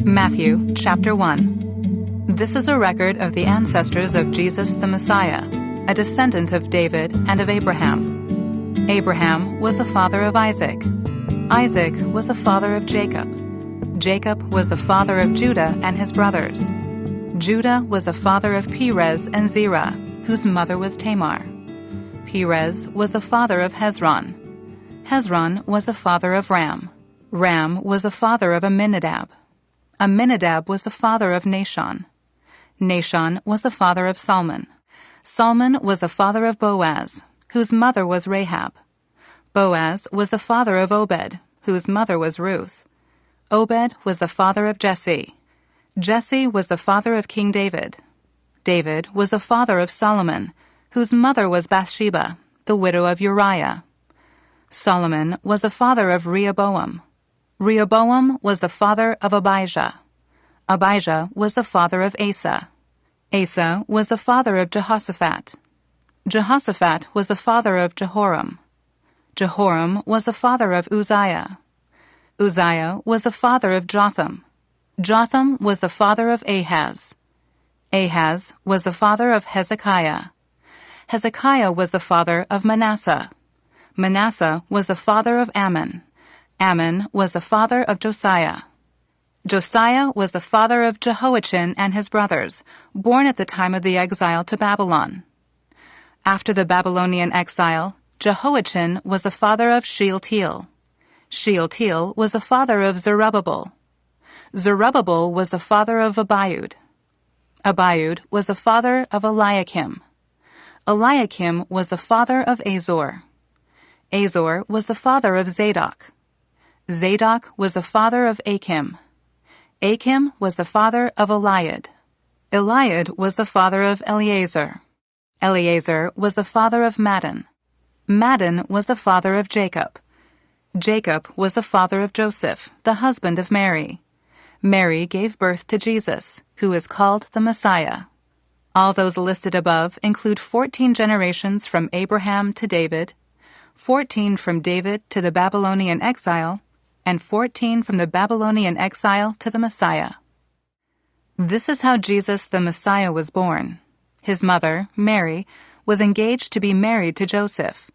Matthew chapter 1. This is a record of the ancestors of Jesus the Messiah, a descendant of David and of Abraham. Abraham was the father of Isaac. Isaac was the father of Jacob. Jacob was the father of Judah and his brothers. Judah was the father of Perez and Zerah, whose mother was Tamar. Perez was the father of Hezron. Hezron was the father of Ram. Ram was the father of Amminadab. Amminadab was the father of Nahshon. Nahshon was the father of Salmon. Salmon was the father of Boaz, whose mother was Rahab. Boaz was the father of Obed, whose mother was Ruth. Obed was the father of Jesse. Jesse was the father of King David. David was the father of Solomon, whose mother was Bathsheba, the widow of Uriah. Solomon was the father of Rehoboam. Rehoboam was the father of Abijah. Abijah was the father of Asa. Asa was the father of Jehoshaphat. Jehoshaphat was the father of Jehoram. Jehoram was the father of Uzziah. Uzziah was the father of Jotham. Jotham was the father of Ahaz. Ahaz was the father of Hezekiah. Hezekiah was the father of Manasseh. Manasseh was the father of Ammon. Ammon was the father of Josiah. Josiah was the father of Jehoiachin and his brothers, born at the time of the exile to Babylon. After the Babylonian exile, Jehoiachin was the father of Shealtiel. Shealtiel was the father of Zerubbabel. Zerubbabel was the father of Abiud. Abiud was the father of Eliakim. Eliakim was the father of Azor. Azor was the father of Zadok. Zadok was the father of Achim. Achim was the father of Eliud. Eliud was the father of Eleazar. Eleazar was the father of Maddan. Maddan was the father of Jacob. Jacob was the father of Joseph, the husband of Mary. Mary gave birth to Jesus, who is called the Messiah. All those listed above include 14 generations from Abraham to David, 14 from David to the Babylonian exile, and 14 from the Babylonian exile to the Messiah. This is how Jesus the Messiah was born. His mother, Mary, was engaged to be married to Joseph.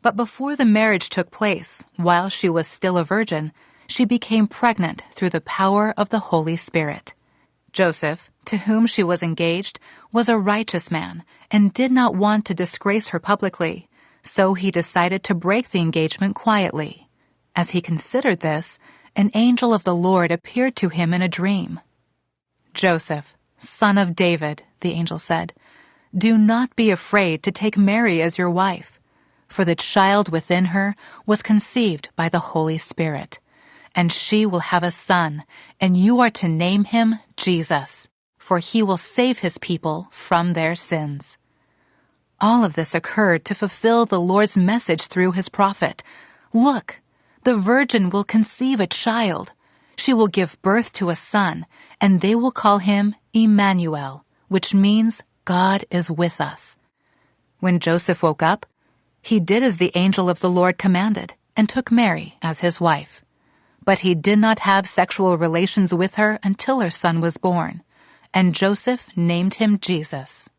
But before the marriage took place, while she was still a virgin, she became pregnant through the power of the Holy Spirit. Joseph, to whom she was engaged, was a righteous man and did not want to disgrace her publicly, so he decided to break the engagement quietly. As he considered this, an angel of the Lord appeared to him in a dream. "Joseph, son of David," the angel said, "do not be afraid to take Mary as your wife, for the child within her was conceived by the Holy Spirit, and she will have a son, and you are to name him Jesus, for he will save his people from their sins." All of this occurred to fulfill the Lord's message through his prophet. "Look, the virgin will conceive a child. She will give birth to a son, and they will call him Emmanuel, which means God is with us." When Joseph woke up, he did as the angel of the Lord commanded and took Mary as his wife. But he did not have sexual relations with her until her son was born, and Joseph named him Jesus.